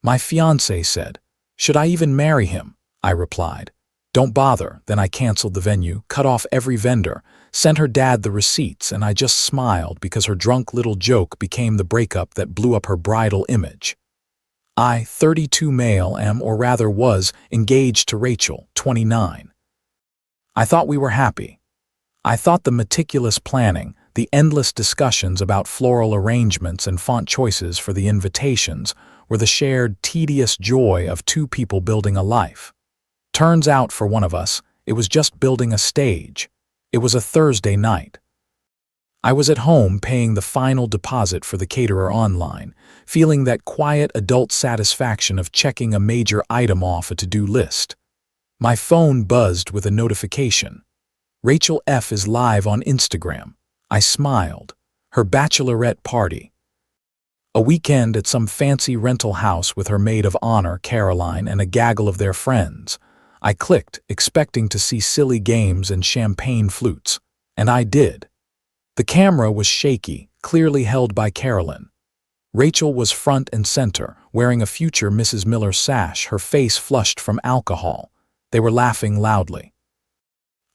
My fiancé said, "Should I even marry him?" I replied. "Don't bother." Then I canceled the venue, cut off every vendor, sent her dad the receipts, and I just smiled because her drunk little joke became the breakup that blew up her bridal image. I, 32 male, am, or rather was, engaged to Rachel, 29. I thought we were happy. I thought the meticulous planning, the endless discussions about floral arrangements and font choices for the invitations were the shared, tedious joy of two people building a life. Turns out, for one of us, it was just building a stage. It was a Thursday night. I was at home paying the final deposit for the caterer online, feeling that quiet adult satisfaction of checking a major item off a to-do list. My phone buzzed with a notification. Rachel F. is live on Instagram. I smiled. Her bachelorette party. A weekend at some fancy rental house with her maid of honor, Caroline, and a gaggle of their friends. I clicked, expecting to see silly games and champagne flutes. And I did. The camera was shaky, clearly held by Carolyn. Rachel was front and center, wearing a future Mrs. Miller sash, her face flushed from alcohol. They were laughing loudly.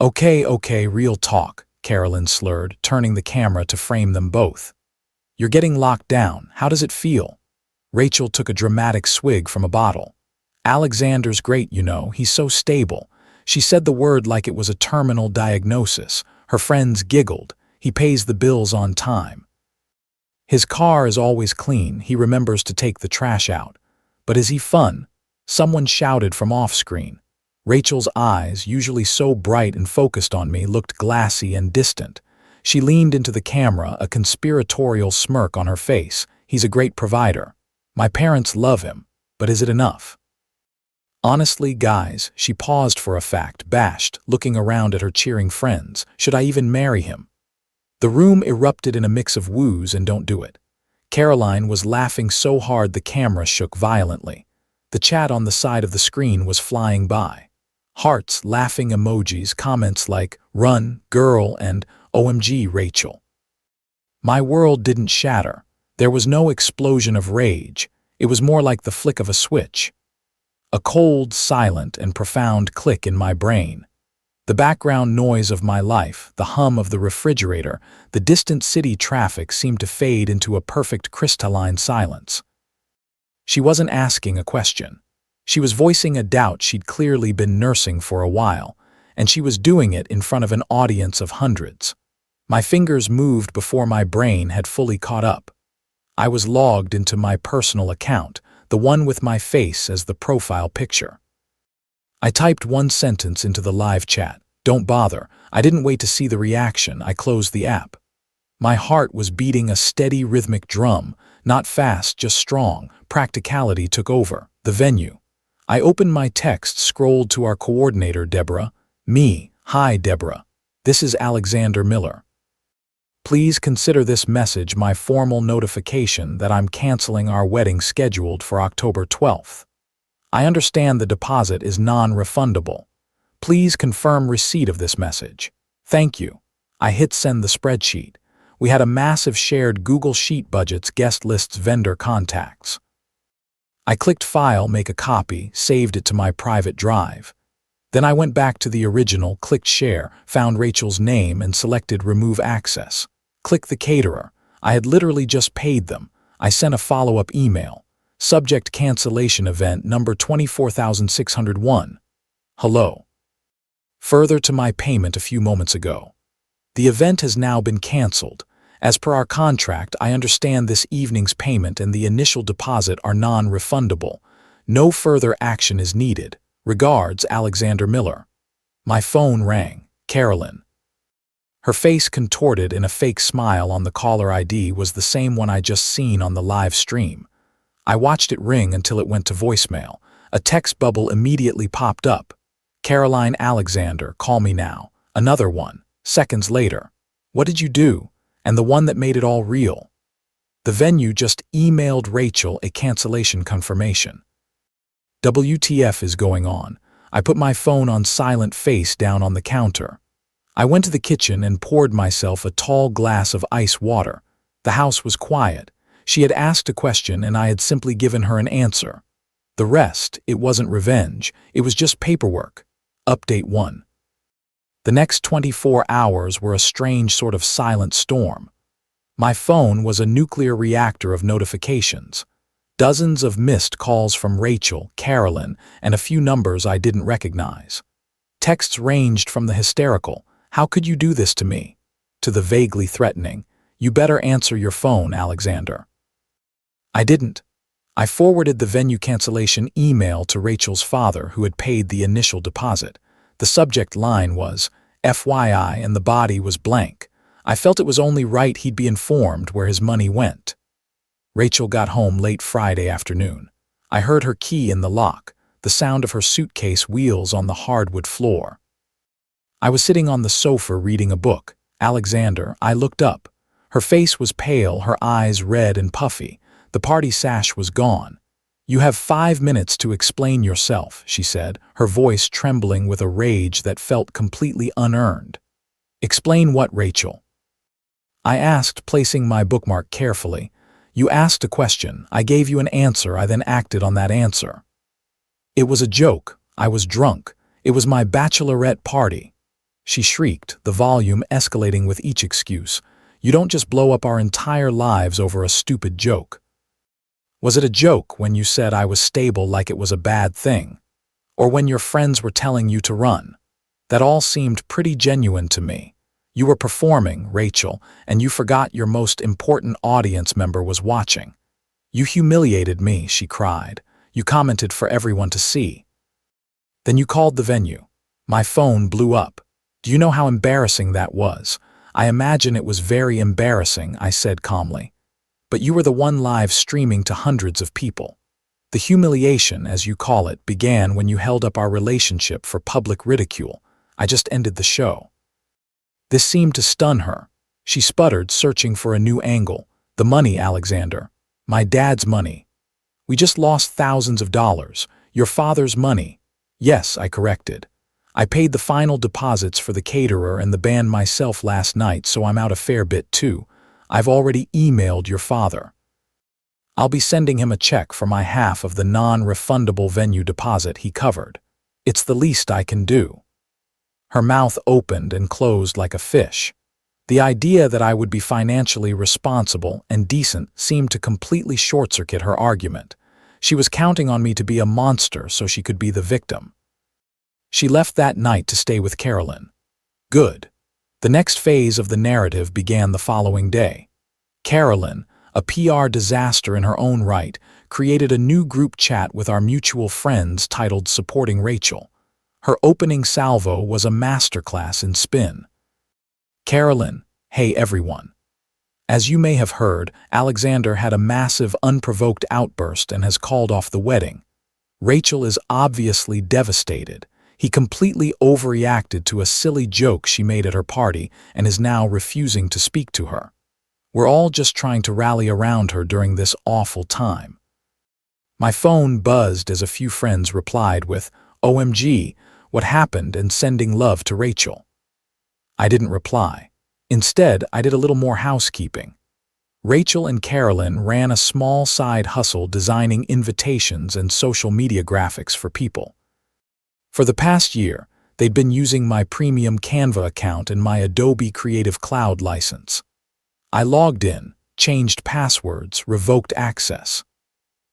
Okay, real talk, Carolyn slurred, turning the camera to frame them both. You're getting locked down. How does it feel? Rachel took a dramatic swig from a bottle. Alexander's great, you know, he's so stable. She said the word like it was a terminal diagnosis. Her friends giggled. He pays the bills on time. His car is always clean. He remembers to take the trash out. But is he fun? Someone shouted from off-screen. Rachel's eyes, usually so bright and focused on me, looked glassy and distant. She leaned into the camera, a conspiratorial smirk on her face. He's a great provider. My parents love him. But is it enough? Honestly, guys, she paused for a fact, bashed, looking around at her cheering friends. Should I even marry him? The room erupted in a mix of woos and don't do it. Caroline was laughing so hard the camera shook violently. The chat on the side of the screen was flying by. Hearts, laughing emojis, comments like, "Run, girl," and "OMG, Rachel." My world didn't shatter. There was no explosion of rage. It was more like the flick of a switch. A cold, silent, and profound click in my brain. The background noise of my life, the hum of the refrigerator, the distant city traffic seemed to fade into a perfect crystalline silence. She wasn't asking a question. She was voicing a doubt she'd clearly been nursing for a while, and she was doing it in front of an audience of hundreds. My fingers moved before my brain had fully caught up. I was logged into my personal account, the one with my face as the profile picture. I typed one sentence into the live chat. Don't bother. I didn't wait to see the reaction. I closed the app. My heart was beating a steady rhythmic drum, not fast, just strong. Practicality took over. The venue. I opened my text, scrolled to our coordinator, Deborah. Me. Hi, Deborah. This is Alexander Miller. Please consider this message my formal notification that I'm canceling our wedding scheduled for October 12th. I understand the deposit is non-refundable. Please confirm receipt of this message. Thank you. I hit send the spreadsheet. We had a massive shared Google Sheet budgets, guest lists, vendor contacts. I clicked File, make a copy, saved it to my private drive. Then I went back to the original, clicked Share, found Rachel's name and selected Remove Access. Click the caterer. I had literally just paid them. I sent a follow-up email. Subject cancellation event number 24601. Hello. Further to my payment a few moments ago. The event has now been canceled. As per our contract, I understand this evening's payment and the initial deposit are non-refundable. No further action is needed. Regards, Alexander Miller. My phone rang. Carolyn. Her face contorted in a fake smile on the caller ID was the same one I just seen on the live stream. I watched it ring until it went to voicemail. A text bubble immediately popped up. Caroline Alexander, call me now. Another one. Seconds later. What did you do? And the one that made it all real. The venue just emailed Rachel a cancellation confirmation. WTF is going on? I put my phone on silent face down on the counter. I went to the kitchen and poured myself a tall glass of ice water. The house was quiet. She had asked a question and I had simply given her an answer. The rest, it wasn't revenge, it was just paperwork. Update 1. The next 24 hours were a strange sort of silent storm. My phone was a nuclear reactor of notifications. Dozens of missed calls from Rachel, Carolyn, and a few numbers I didn't recognize. Texts ranged from the hysterical, "How could you do this to me?" to the vaguely threatening, "You better answer your phone, Alexander." I didn't. I forwarded the venue cancellation email to Rachel's father, who had paid the initial deposit. The subject line was, FYI, and the body was blank. I felt it was only right he'd be informed where his money went. Rachel got home late Friday afternoon. I heard her key in the lock, the sound of her suitcase wheels on the hardwood floor. I was sitting on the sofa reading a book. Alexander, I looked up. Her face was pale, her eyes red and puffy. The party sash was gone. "You have 5 minutes to explain yourself," she said, her voice trembling with a rage that felt completely unearned. "Explain what, Rachel?" I asked, placing my bookmark carefully. "You asked a question. I gave you an answer. I then acted on that answer." "It was a joke. I was drunk. It was my bachelorette party." She shrieked, the volume escalating with each excuse. "You don't just blow up our entire lives over a stupid joke." "Was it a joke when you said I was stable like it was a bad thing? Or when your friends were telling you to run? That all seemed pretty genuine to me. You were performing, Rachel, and you forgot your most important audience member was watching. You humiliated me," she cried. "You commented for everyone to see. Then you called the venue. My phone blew up. Do you know how embarrassing that was?" "I imagine it was very embarrassing," I said calmly. "But you were the one live streaming to hundreds of people. The humiliation, as you call it, began when you held up our relationship for public ridicule. I just ended the show." This seemed to stun her. She sputtered, searching for a new angle. "The money, Alexander. My dad's money. We just lost thousands of dollars. Your father's money." "Yes," I corrected. "I paid the final deposits for the caterer and the band myself last night, so I'm out a fair bit too. I've already emailed your father. I'll be sending him a check for my half of the non-refundable venue deposit he covered. It's the least I can do." Her mouth opened and closed like a fish. The idea that I would be financially responsible and decent seemed to completely short-circuit her argument. She was counting on me to be a monster so she could be the victim. She left that night to stay with Carolyn. Good. The next phase of the narrative began the following day. Carolyn, a PR disaster in her own right, created a new group chat with our mutual friends titled Supporting Rachel. Her opening salvo was a masterclass in spin. "Carolyn, hey everyone. As you may have heard, Alexander had a massive unprovoked outburst and has called off the wedding. Rachel is obviously devastated. He completely overreacted to a silly joke she made at her party and is now refusing to speak to her. We're all just trying to rally around her during this awful time." My phone buzzed as a few friends replied with, "OMG, what happened?" and sending love to Rachel. I didn't reply. Instead, I did a little more housekeeping. Rachel and Carolyn ran a small side hustle designing invitations and social media graphics for people. For the past year, they'd been using my premium Canva account and my Adobe Creative Cloud license. I logged in, changed passwords, revoked access.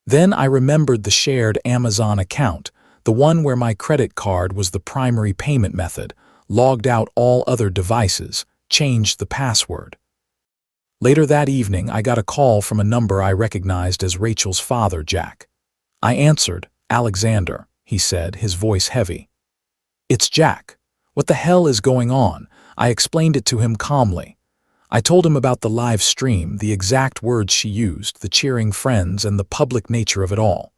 Then I remembered the shared Amazon account, the one where my credit card was the primary payment method, logged out all other devices, changed the password. Later that evening, I got a call from a number I recognized as Rachel's father, Jack. I answered. "Alexander," he said, his voice heavy. "It's Jack. What the hell is going on?" I explained it to him calmly. I told him about the live stream, the exact words she used, the cheering friends, and the public nature of it all.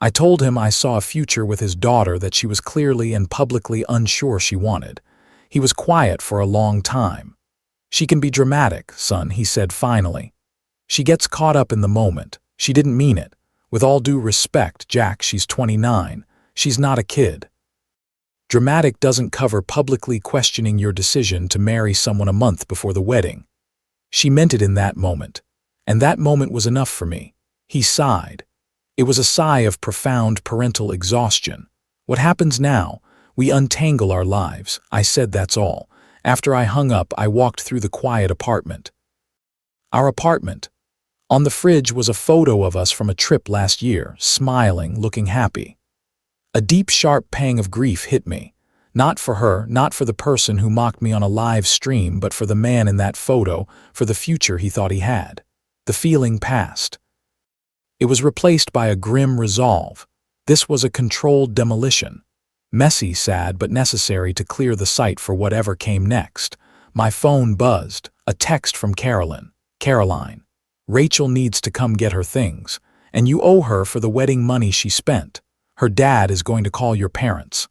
I told him I saw a future with his daughter that she was clearly and publicly unsure she wanted. He was quiet for a long time. "She can be dramatic, son," he said finally. "She gets caught up in the moment. She didn't mean it. With all due respect, Jack, she's 29. She's not a kid. Dramatic doesn't cover publicly questioning your decision to marry someone a month before the wedding." She meant it in that moment. And that moment was enough for me. He sighed. It was a sigh of profound parental exhaustion. What happens now? We untangle our lives. I said that's all. After I hung up, I walked through the quiet apartment. Our apartment. On the fridge was a photo of us from a trip last year, smiling, looking happy. A deep, sharp pang of grief hit me. Not for her, not for the person who mocked me on a live stream, but for the man in that photo, for the future he thought he had. The feeling passed. It was replaced by a grim resolve. This was a controlled demolition. Messy, sad, but necessary to clear the site for whatever came next. My phone buzzed. A text from Caroline. Rachel needs to come get her things, and you owe her for the wedding money she spent. Her dad is going to call your parents.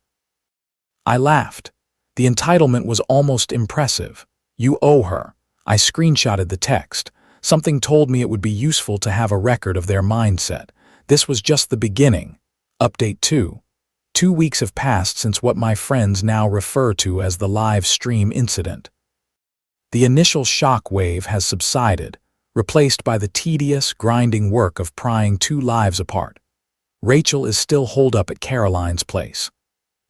I laughed. The entitlement was almost impressive. You owe her. I screenshotted the text. Something told me it would be useful to have a record of their mindset. This was just the beginning. Update 2. 2 weeks have passed since what my friends now refer to as the live stream incident. The initial shock wave has subsided, replaced by the tedious, grinding work of prying 2 lives apart. Rachel is still holed up at Caroline's place.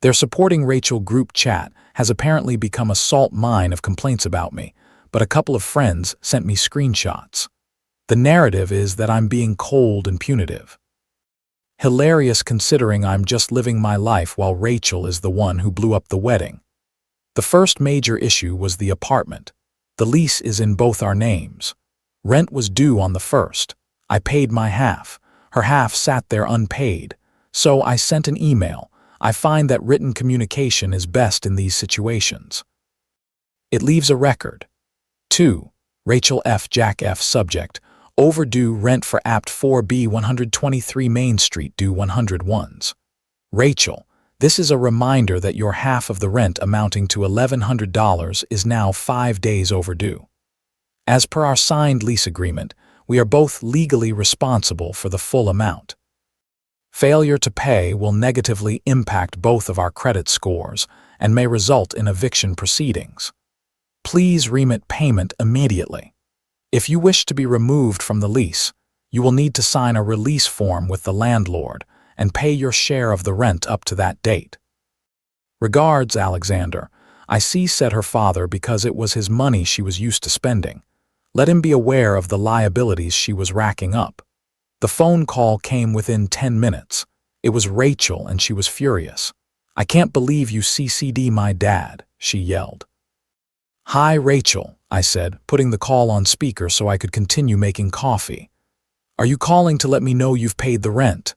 Their supporting Rachel group chat has apparently become a salt mine of complaints about me, but a couple of friends sent me screenshots. The narrative is that I'm being cold and punitive. Hilarious considering I'm just living my life while Rachel is the one who blew up the wedding. The first major issue was the apartment. The lease is in both our names. Rent was due on the 1st. I paid my half. Her half sat there unpaid. So I sent an email. I find that written communication is best in these situations. It leaves a record. 2. Rachel F. Jack F. Subject. Overdue rent for Apt 4B 123 Main Street due 101s. Rachel, this is a reminder that your half of the rent amounting to $1,100 is now 5 days overdue. As per our signed lease agreement, we are both legally responsible for the full amount. Failure to pay will negatively impact both of our credit scores and may result in eviction proceedings. Please remit payment immediately. If you wish to be removed from the lease, you will need to sign a release form with the landlord and pay your share of the rent up to that date. Regards, Alexander. I see, said her father, because it was his money she was used to spending. Let him be aware of the liabilities she was racking up. The phone call came within 10 minutes. It was Rachel and she was furious. I can't believe you CC'd my dad, she yelled. Hi, Rachel, I said, putting the call on speaker so I could continue making coffee. Are you calling to let me know you've paid the rent?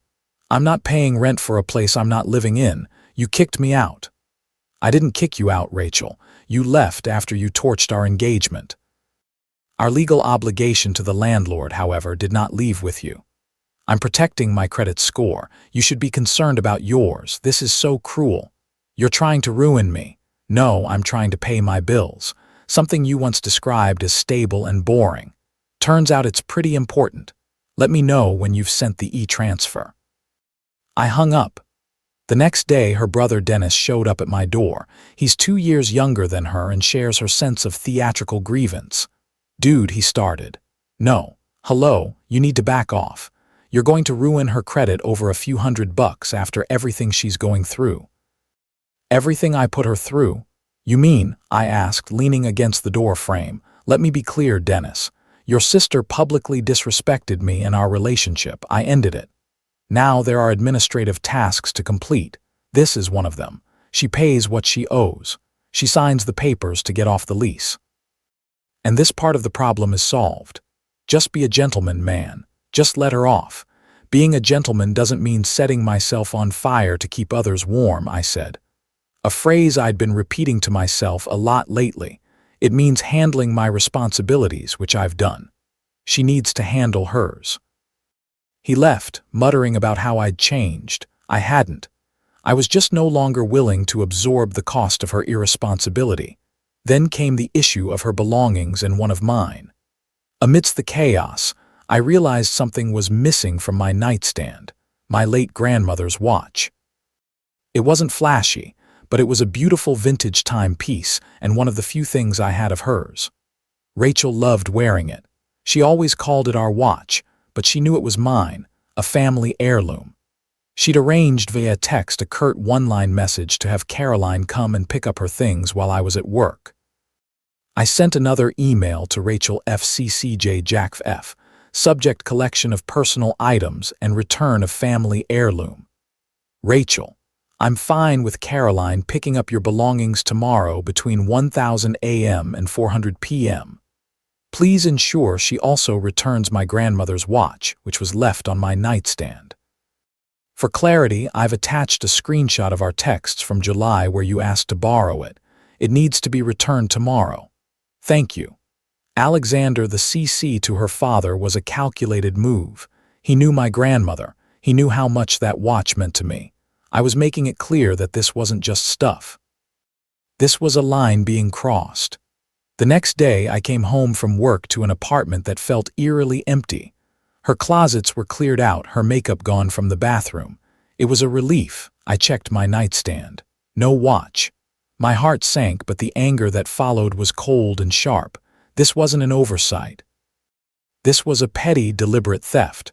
I'm not paying rent for a place I'm not living in. You kicked me out. I didn't kick you out, Rachel. You left after you torched our engagement. Our legal obligation to the landlord, however, did not leave with you. I'm protecting my credit score. You should be concerned about yours. This is so cruel. You're trying to ruin me. No, I'm trying to pay my bills. Something you once described as stable and boring. Turns out it's pretty important. Let me know when you've sent the e-transfer. I hung up. The next day, her brother Dennis showed up at my door. He's 2 years younger than her and shares her sense of theatrical grievance. Dude, he started. No. Hello, you need to back off. You're going to ruin her credit over a few $100 after everything she's going through. Everything I put her through? You mean? I asked, leaning against the door frame. Let me be clear, Dennis. Your sister publicly disrespected me and our relationship. I ended it. Now there are administrative tasks to complete. This is one of them. She pays what she owes. She signs the papers to get off the lease. And this part of the problem is solved. Just be a gentleman, man. Just let her off. Being a gentleman doesn't mean setting myself on fire to keep others warm, I said. A phrase I'd been repeating to myself a lot lately. It means handling my responsibilities, which I've done. She needs to handle hers. He left, muttering about how I'd changed. I hadn't. I was just no longer willing to absorb the cost of her irresponsibility. Then came the issue of her belongings and one of mine. Amidst the chaos, I realized something was missing from my nightstand, my late grandmother's watch. It wasn't flashy, but it was a beautiful vintage timepiece and one of the few things I had of hers. Rachel loved wearing it. She always called it our watch, but she knew it was mine. a family heirloom. She'd arranged via text a curt one-line message to have Caroline come and pick up her things while I was at work. I sent another email to Rachel FCCJ Jack F, subject collection of personal items and return of family heirloom. Rachel, I'm fine with Caroline picking up your belongings tomorrow between 1000 a.m. and 400 p.m. Please ensure she also returns my grandmother's watch, which was left on my nightstand. For clarity, I've attached a screenshot of our texts from July where you asked to borrow it. It needs to be returned tomorrow. Thank you. Alexander. The CC to her father was a calculated move. He knew my grandmother. He knew how much that watch meant to me. I was making it clear that this wasn't just stuff. This was a line being crossed. The next day, I came home from work to an apartment that felt eerily empty. Her closets were cleared out, her makeup gone from the bathroom. It was a relief. I checked my nightstand. No watch. My heart sank, but the anger that followed was cold and sharp. This wasn't an oversight. This was a petty, deliberate theft.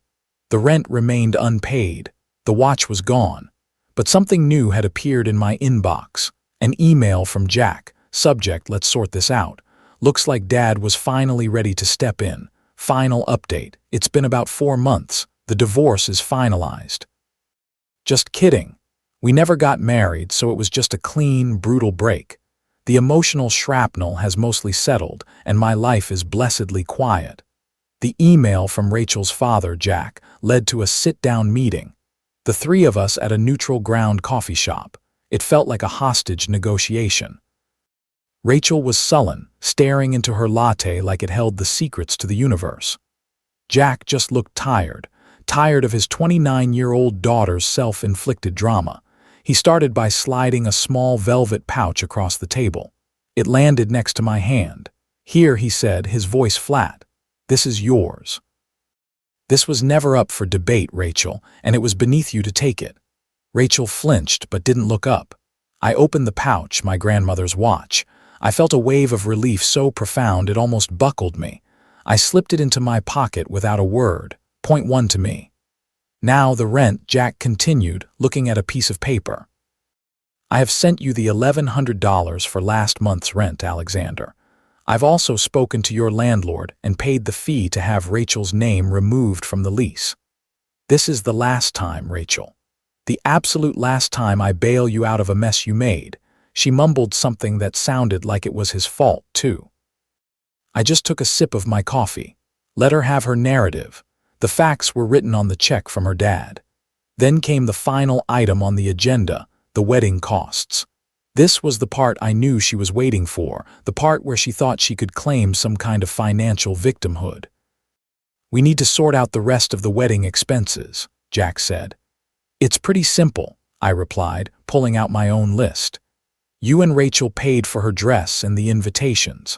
The rent remained unpaid. The watch was gone. But something new had appeared in my inbox. An email from Jack. Subject, let's sort this out. Looks like Dad was finally ready to step in. Final update. It's been about 4 months. The divorce is finalized. Just kidding. We never got married, so it was just a clean, brutal break. The emotional shrapnel has mostly settled, and my life is blessedly quiet. The email from Rachel's father, Jack, led to a sit-down meeting. The three of us at a neutral ground coffee shop. It felt like a hostage negotiation. Rachel was sullen, staring into her latte like it held the secrets to the universe. Jack just looked tired of his 29-year-old daughter's self-inflicted drama. He started by sliding a small velvet pouch across the table. It landed next to my hand. Here, he said, his voice flat. This is yours. This was never up for debate, Rachel, and it was beneath you to take it. Rachel flinched but didn't look up. I opened the pouch, my grandmother's watch. I felt a wave of relief so profound it almost buckled me. I slipped it into my pocket without a word. Point 1 to me. Now the rent, Jack continued, looking at a piece of paper. I have sent you the $1,100 for last month's rent, Alexander. I've also spoken to your landlord and paid the fee to have Rachel's name removed from the lease. This is the last time, Rachel. The absolute last time I bail you out of a mess you made. She mumbled something that sounded like it was his fault, too. I just took a sip of my coffee. Let her have her narrative. The facts were written on the check from her dad. Then came the final item on the agenda, the wedding costs. This was the part I knew she was waiting for, the part where she thought she could claim some kind of financial victimhood. We need to sort out the rest of the wedding expenses, Jack said. It's pretty simple, I replied, pulling out my own list. You and Rachel paid for her dress and the invitations.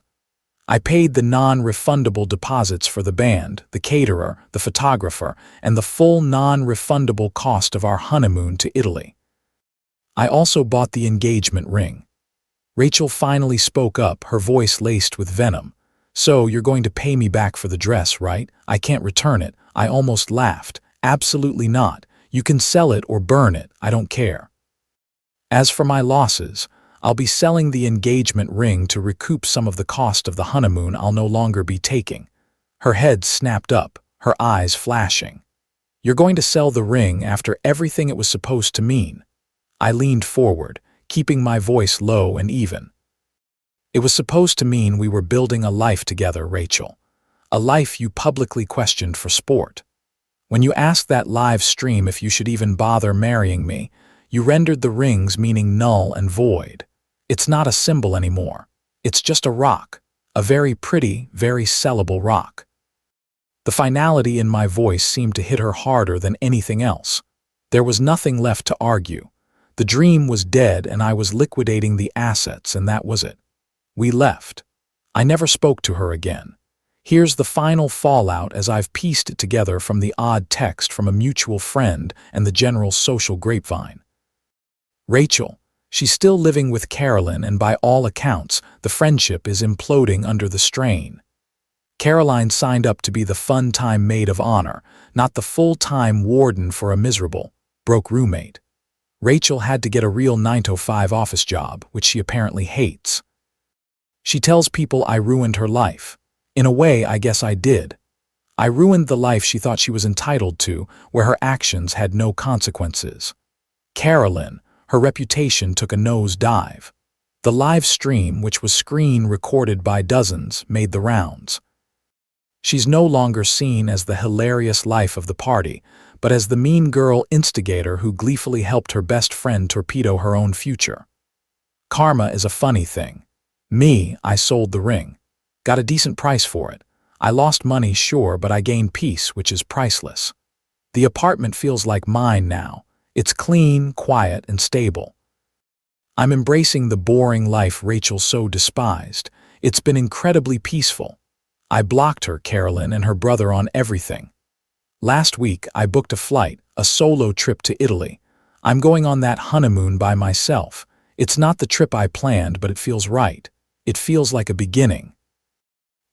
I paid the non-refundable deposits for the band, the caterer, the photographer, and the full non-refundable cost of our honeymoon to Italy. I also bought the engagement ring. Rachel finally spoke up, her voice laced with venom. So, you're going to pay me back for the dress, right? I can't return it. I almost laughed. Absolutely not. You can sell it or burn it. I don't care. As for my losses, I'll be selling the engagement ring to recoup some of the cost of the honeymoon I'll no longer be taking. Her head snapped up, her eyes flashing. You're going to sell the ring after everything it was supposed to mean. I leaned forward, keeping my voice low and even. It was supposed to mean we were building a life together, Rachel. A life you publicly questioned for sport. When you asked that live stream if you should even bother marrying me, you rendered the ring's meaning null and void. It's not a symbol anymore. It's just a rock, a very pretty, very sellable rock. The finality in my voice seemed to hit her harder than anything else. There was nothing left to argue. The dream was dead and I was liquidating the assets, and that was it. We left. I never spoke to her again. Here's the final fallout as I've pieced it together from the odd text from a mutual friend and the general social grapevine. Rachel. She's still living with Carolyn, and by all accounts, the friendship is imploding under the strain. Caroline signed up to be the fun-time maid of honor, not the full-time warden for a miserable, broke roommate. Rachel had to get a real 9-to-5 office job, which she apparently hates. She tells people I ruined her life. In a way, I guess I did. I ruined the life she thought she was entitled to, where her actions had no consequences. Carolyn, her reputation took a nosedive. The live stream, which was screen recorded by dozens, made the rounds. She's no longer seen as the hilarious life of the party, but as the mean girl instigator who gleefully helped her best friend torpedo her own future. Karma is a funny thing. Me, I sold the ring. Got a decent price for it. I lost money, sure, but I gained peace, which is priceless. The apartment feels like mine now. It's clean, quiet, and stable. I'm embracing the boring life Rachel so despised. It's been incredibly peaceful. I blocked her, Carolyn, and her brother on everything. Last week, I booked a flight, a solo trip to Italy. I'm going on that honeymoon by myself. It's not the trip I planned, but it feels right. It feels like a beginning.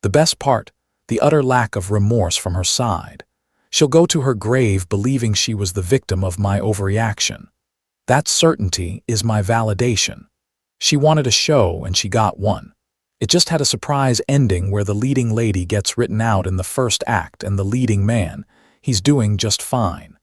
The best part, the utter lack of remorse from her side. She'll go to her grave believing she was the victim of my overreaction. That certainty is my validation. She wanted a show and she got one. It just had a surprise ending where the leading lady gets written out in the first act and the leading man, he's doing just fine.